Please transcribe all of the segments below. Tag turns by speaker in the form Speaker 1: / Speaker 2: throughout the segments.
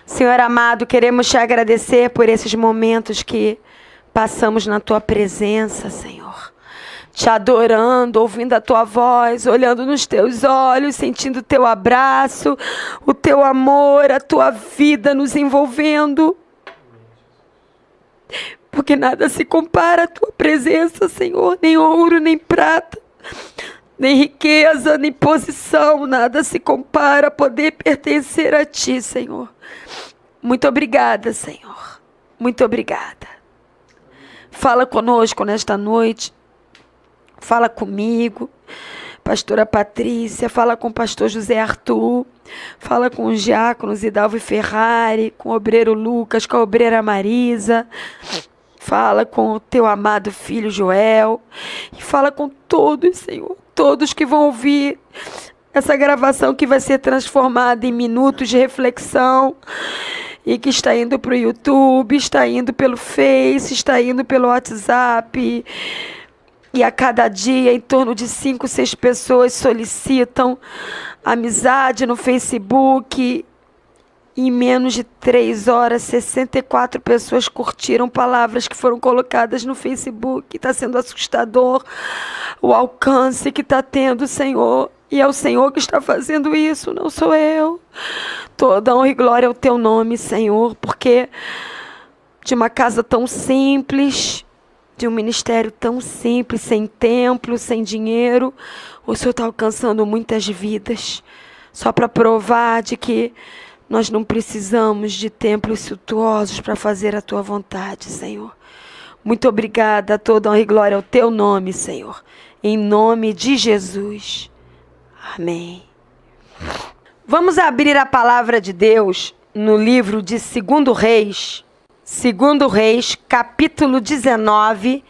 Speaker 1: Senhor amado, queremos te agradecer por esses momentos que passamos na tua presença, Senhor. Te adorando, ouvindo a tua voz, olhando nos teus olhos, sentindo o teu abraço, o teu amor, a tua vida nos envolvendo. Porque nada se compara à tua presença, Senhor, nem ouro, nem prata, nem riqueza, nem posição, nada se compara a poder pertencer a ti, Senhor. Muito obrigada, Senhor. Muito obrigada. Fala conosco nesta noite. Fala comigo, pastora Patrícia, fala com o pastor José Arthur, fala com os diáconos Hidalgo e Ferrari, com o obreiro Lucas, com a obreira Marisa, fala com o teu amado filho Joel, e fala com todos, Senhor, todos que vão ouvir essa gravação que vai ser transformada em minutos de reflexão, e que está indo para o YouTube, está indo pelo Face, está indo pelo WhatsApp. E a cada dia, em torno de 5, 6 pessoas solicitam amizade no Facebook. Em menos de 3 horas, 64 pessoas curtiram palavras que foram colocadas no Facebook. Está sendo assustador o alcance que está tendo, Senhor. E é o Senhor que está fazendo isso, não sou eu. Toda honra e glória ao teu nome, Senhor, porque de uma casa tão simples, de um ministério tão simples, sem templo, sem dinheiro, o Senhor está alcançando muitas vidas, só para provar de que nós não precisamos de templos suntuosos para fazer a tua vontade, Senhor. Muito obrigada, toda honra e glória ao teu nome, Senhor. Em nome de Jesus. Amém. Vamos abrir a palavra de Deus no livro de 2 Reis. 2 Reis, capítulo 19,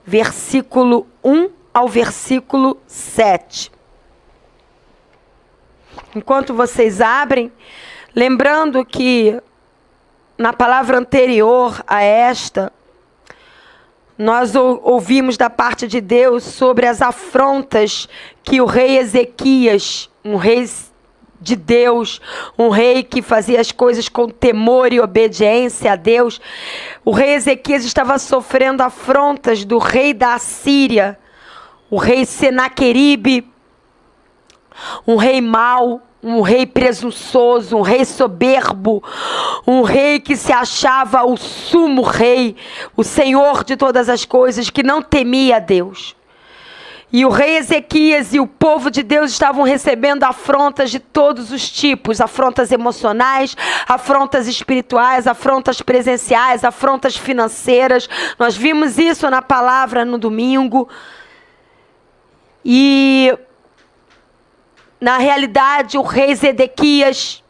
Speaker 1: versículo 1 ao versículo 7. Enquanto vocês abrem, lembrando que na palavra anterior a esta, nós ouvimos da parte de Deus sobre as afrontas que o rei Ezequias, um rei de Deus, um rei que fazia as coisas com temor e obediência a Deus. O rei Ezequias estava sofrendo afrontas do rei da Assíria, o rei Senaqueribe, um rei mau, um rei presunçoso, um rei soberbo, um rei que se achava o sumo rei, o Senhor de todas as coisas, que não temia a Deus. E o rei Ezequias e o povo de Deus estavam recebendo afrontas de todos os tipos, afrontas emocionais, afrontas espirituais, afrontas presenciais, afrontas financeiras. Nós vimos isso na palavra no domingo. E na realidade o rei Ezequias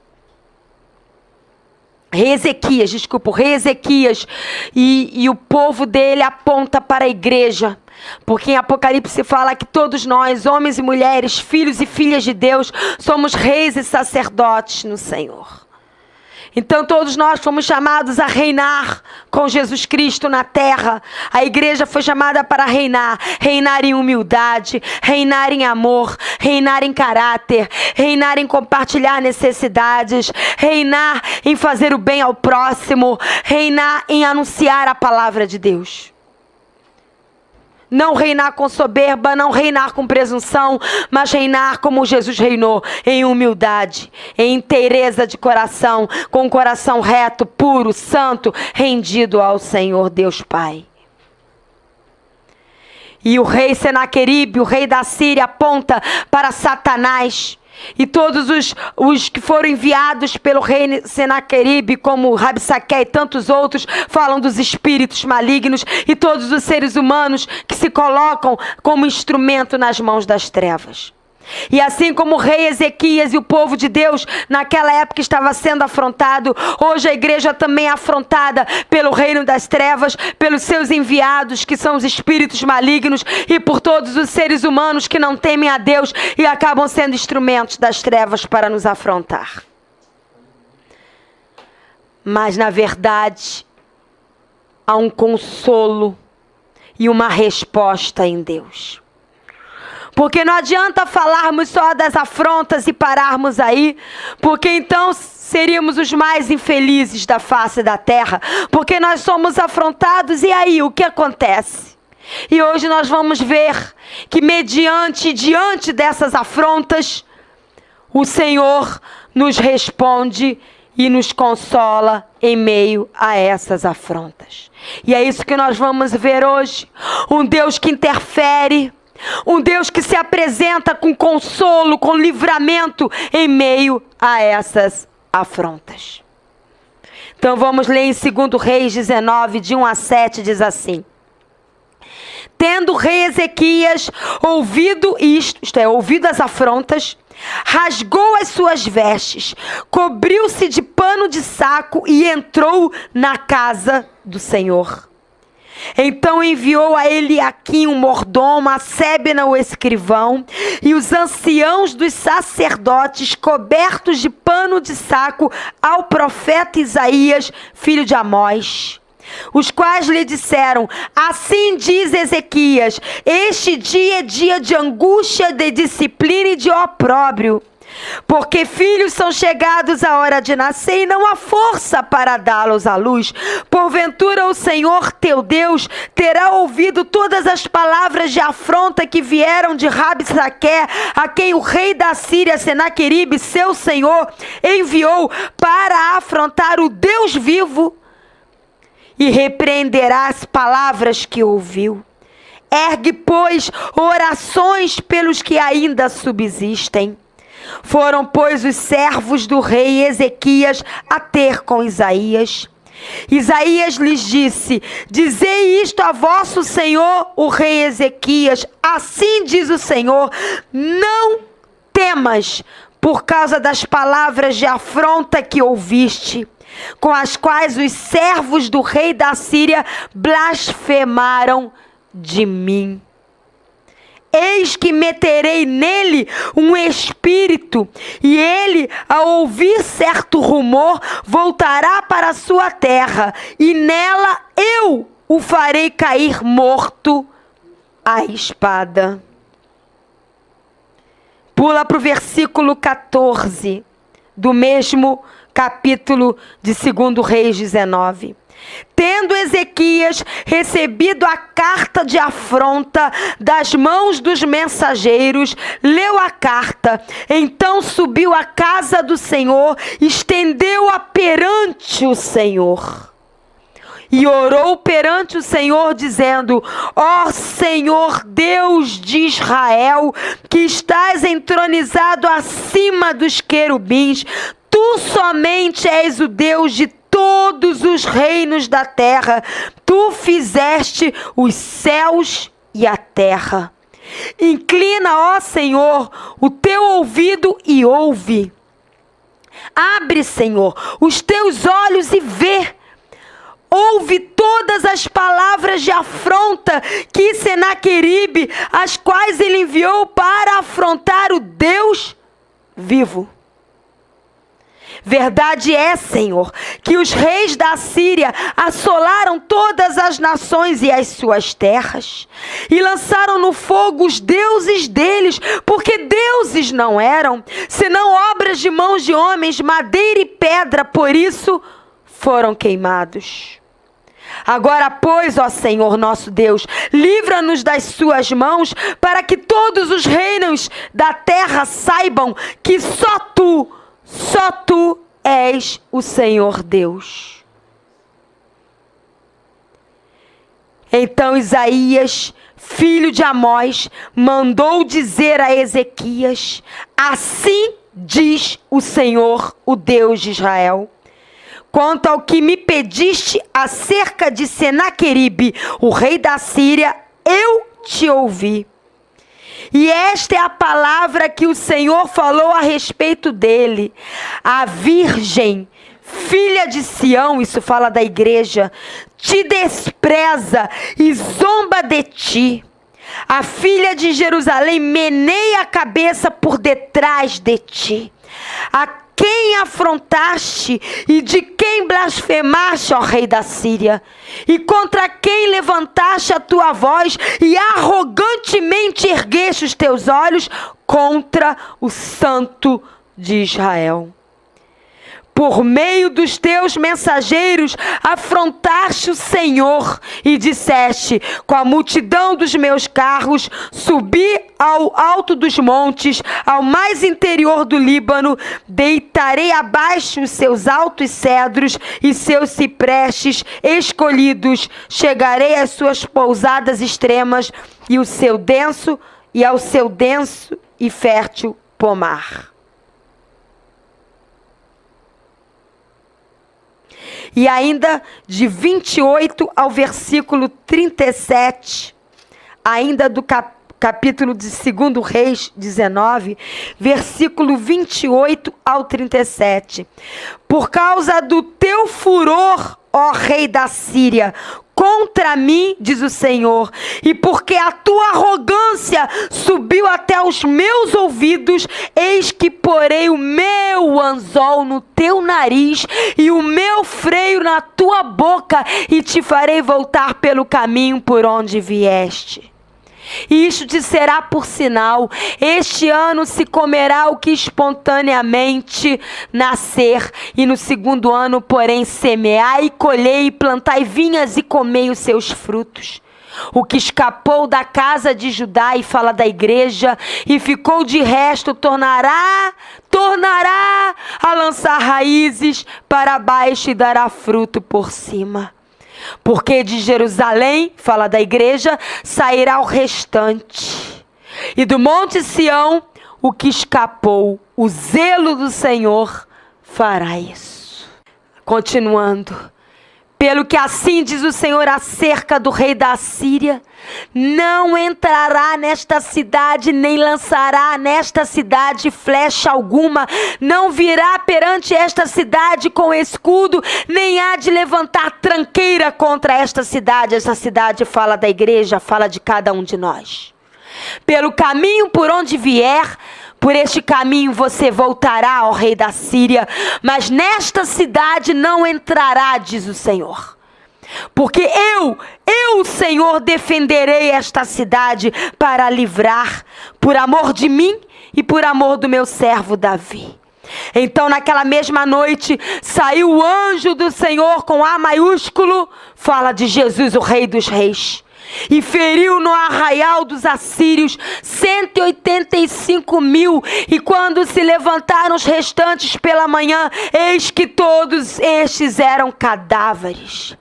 Speaker 1: e o povo dele aponta para a igreja. Porque em Apocalipse fala que todos nós, homens e mulheres, filhos e filhas de Deus, somos reis e sacerdotes no Senhor. Então todos nós fomos chamados a reinar com Jesus Cristo na terra. A igreja foi chamada para reinar. Reinar em humildade, reinar em amor, reinar em caráter, reinar em compartilhar necessidades, reinar em fazer o bem ao próximo, reinar em anunciar a palavra de Deus. Não reinar com soberba, não reinar com presunção, mas reinar como Jesus reinou, em humildade, em inteireza de coração, com um coração reto, puro, santo, rendido ao Senhor Deus Pai. E o rei Senaqueribe, o rei da Síria, aponta para Satanás. E todos os que foram enviados pelo rei Senaqueribe, como Rabsaque e tantos outros, falam dos espíritos malignos e todos os seres humanos que se colocam como instrumento nas mãos das trevas. E assim como o rei Ezequias e o povo de Deus naquela época estava sendo afrontado, hoje a igreja também é afrontada pelo reino das trevas, pelos seus enviados, que são os espíritos malignos, e por todos os seres humanos que não temem a Deus e acabam sendo instrumentos das trevas para nos afrontar. Mas na verdade há um consolo e uma resposta em Deus. Porque não adianta falarmos só das afrontas e pararmos aí, porque então seríamos os mais infelizes da face da terra, porque nós somos afrontados, e aí o que acontece? E hoje nós vamos ver que diante dessas afrontas, o Senhor nos responde e nos consola em meio a essas afrontas. E é isso que nós vamos ver hoje. Um Deus que interfere, um Deus que se apresenta com consolo, com livramento em meio a essas afrontas. Então vamos ler em 2 Reis 19, de 1 a 7, diz assim: Tendo o rei Ezequias ouvido isto é, ouvido as afrontas, rasgou as suas vestes, cobriu-se de pano de saco e entrou na casa do Senhor. Então enviou a Eliaquim, o mordomo, a Sebna, o escrivão, e os anciãos dos sacerdotes, cobertos de pano de saco, ao profeta Isaías, filho de Amós, os quais lhe disseram: assim diz Ezequias, este dia é dia de angústia, de disciplina e de opróbrio, porque filhos são chegados a hora de nascer e não há força para dá-los à luz. Porventura o Senhor teu Deus terá ouvido todas as palavras de afronta que vieram de Rabsaque, a quem o rei da Síria, Senaqueribe, seu senhor, enviou para afrontar o Deus vivo, e repreenderá as palavras que ouviu. Ergue, pois, orações pelos que ainda subsistem. Foram, pois, os servos do rei Ezequias a ter com Isaías. Isaías lhes disse: dizei isto a vosso senhor, o rei Ezequias, assim diz o Senhor, não temas por causa das palavras de afronta que ouviste, com as quais os servos do rei da Síria blasfemaram de mim. Eis que meterei nele um espírito, e ele, ao ouvir certo rumor, voltará para a sua terra, e nela eu o farei cair morto à espada. Pula para o versículo 14, do mesmo capítulo de 2 Reis 19. Tendo Ezequias recebido a carta de afronta das mãos dos mensageiros, leu a carta, então subiu à casa do Senhor, estendeu-a perante o Senhor. E orou perante o Senhor, dizendo: ó Senhor Deus de Israel, que estás entronizado acima dos querubins, tu somente és o Deus de todos os reinos da terra. Tu fizeste os céus e a terra. Inclina, ó Senhor, o teu ouvido e ouve. Abre, Senhor, os teus olhos e vê. Ouve todas as palavras de afronta que Senaqueribe, as quais ele enviou para afrontar o Deus vivo. Verdade é, Senhor, que os reis da Síria assolaram todas as nações e as suas terras, e lançaram no fogo os deuses deles, porque deuses não eram, senão obras de mãos de homens, madeira e pedra, por isso foram queimados. Agora, pois, ó Senhor nosso Deus, livra-nos das suas mãos, para que todos os reinos da terra saibam que só tu és o Senhor Deus. Então Isaías, filho de Amós, mandou dizer a Ezequias: assim diz o Senhor, o Deus de Israel, quanto ao que me pediste acerca de Senaqueribe, o rei da Síria, eu te ouvi. E esta é a palavra que o Senhor falou a respeito dele: a virgem, filha de Sião, isso fala da igreja, te despreza e zomba de ti. A filha de Jerusalém meneia a cabeça por detrás de ti. A quem afrontaste e de quem blasfemaste, ó rei da Síria? E contra quem levantaste a tua voz e arrogantemente ergueste os teus olhos? Contra o Santo de Israel. por meio dos teus mensageiros, afrontaste o Senhor e disseste: com a multidão dos meus carros, subi ao alto dos montes, ao mais interior do Líbano, deitarei abaixo os seus altos cedros e seus ciprestes escolhidos, chegarei às suas pousadas extremas e ao seu denso e fértil pomar. E ainda de 28 ao versículo 37, ainda do capítulo de 2 Reis 19, versículo 28 ao 37. Por causa do teu furor, ó rei da Síria, contra mim, diz o Senhor, e porque a tua arrogância subiu até os meus ouvidos, eis que porei o meu anzol no teu nariz e o meu freio na tua boca, e te farei voltar pelo caminho por onde vieste. E isto te será por sinal: este ano se comerá o que espontaneamente nascer, e no segundo ano, porém, semeai e colhei, e plantai vinhas e comei os seus frutos. O que escapou da casa de Judá, e fala da igreja, e ficou de resto, tornará a lançar raízes para baixo e dará fruto por cima. Porque de Jerusalém, fala da igreja, sairá o restante. E do monte Sião, o que escapou, o zelo do Senhor fará isso. Continuando. Pelo que assim diz o Senhor acerca do rei da Síria: não entrará nesta cidade, nem lançará nesta cidade flecha alguma, não virá perante esta cidade com escudo, nem há de levantar tranqueira contra esta cidade. Essa cidade fala da igreja, fala de cada um de nós. Pelo caminho por onde vier, por este caminho você voltará, ó rei da Síria, mas nesta cidade não entrará, diz o Senhor. Porque eu, Senhor, defenderei esta cidade para a livrar, por amor de mim e por amor do meu servo Davi. Então, naquela mesma noite, saiu o anjo do Senhor com A maiúsculo, fala de Jesus, o Rei dos Reis, e feriu no arraial dos assírios 185.000, e quando se levantaram os restantes pela manhã, eis que todos estes eram cadáveres.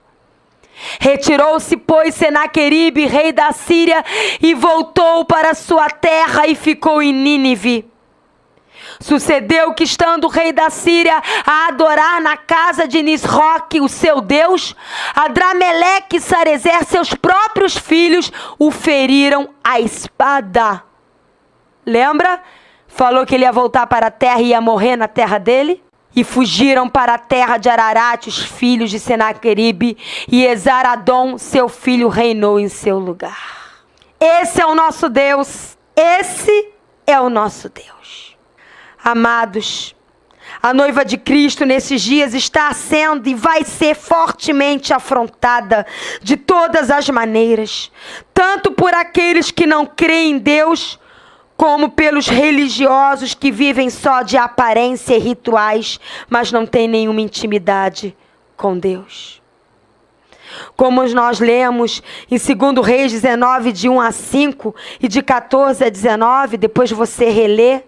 Speaker 1: Retirou-se, pois, Senaqueribe, rei da Síria, e voltou para sua terra e ficou em Nínive. Sucedeu que, estando o rei da Síria a adorar na casa de Nisroque, o seu Deus, Adrameleque e Sarezer, seus próprios filhos, o feriram à espada. Lembra? Falou que ele ia voltar para a terra e ia morrer na terra dele? E fugiram para a terra de Ararat os filhos de Senaqueribe, e Esaradom, seu filho, reinou em seu lugar. Esse é o nosso Deus. Esse é o nosso Deus. Amados, a noiva de Cristo nesses dias está sendo e vai ser fortemente afrontada de todas as maneiras, tanto por aqueles que não creem em Deus, como pelos religiosos que vivem só de aparência e rituais, mas não têm nenhuma intimidade com Deus. Como nós lemos em 2 Reis 19, de 1 a 5 e de 14 a 19, depois você relê.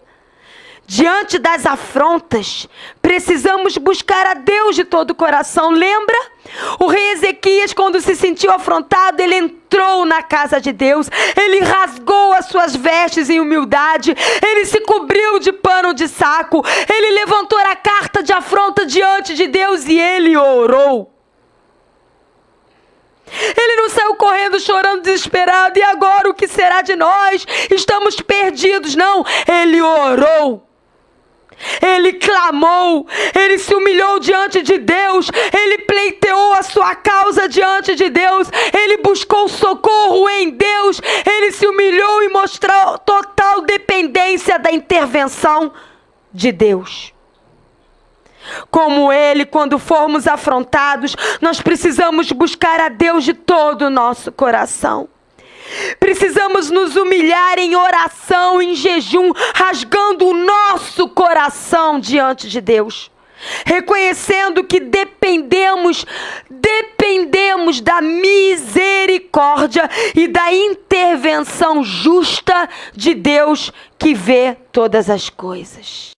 Speaker 1: Diante das afrontas, precisamos buscar a Deus de todo o coração. Lembra? O rei Ezequias, quando se sentiu afrontado, ele entrou na casa de Deus. Ele rasgou as suas vestes em humildade. Ele se cobriu de pano de saco. Ele levantou a carta de afronta diante de Deus e ele orou. Ele não saiu correndo, chorando, desesperado. E agora o que será de nós? Estamos perdidos. Não, ele orou. Ele clamou, ele se humilhou diante de Deus, ele pleiteou a sua causa diante de Deus, ele buscou socorro em Deus, ele se humilhou e mostrou total dependência da intervenção de Deus. Como ele, quando formos afrontados, nós precisamos buscar a Deus de todo o nosso coração. Precisamos nos humilhar em oração, em jejum, rasgando o nosso coração diante de Deus. reconhecendo que dependemos da misericórdia e da intervenção justa de Deus que vê todas as coisas.